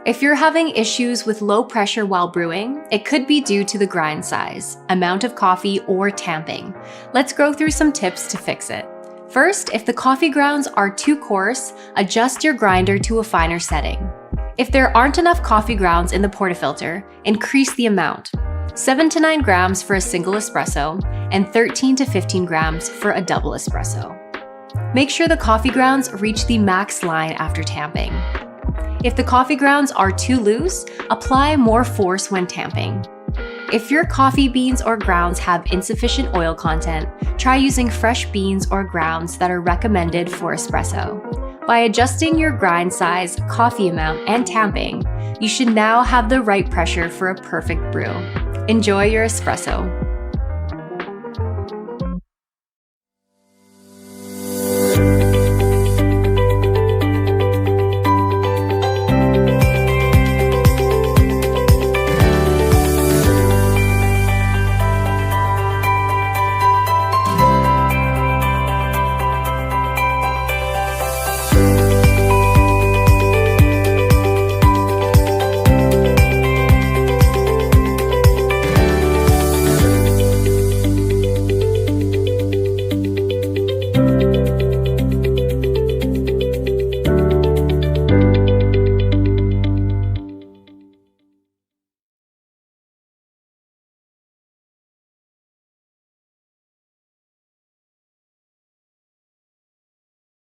If you're having issues with low pressure while brewing, it could be due to the grind size, amount of coffee, or tamping. Let's go through some tips to fix it. First, if the coffee grounds are too coarse, adjust your grinder to a finer setting. If there aren't enough coffee grounds in the portafilter, increase the amount. 7 to 9 grams for a single espresso, and 13 to 15 grams for a double espresso. Make sure the coffee grounds reach the max line after tamping. If the coffee grounds are too loose, apply more force when tamping. If your coffee beans or grounds have insufficient oil content, try using fresh beans or grounds that are recommended for espresso. By adjusting your grind size, coffee amount, and tamping, you should now have the right pressure for a perfect brew. Enjoy your espresso.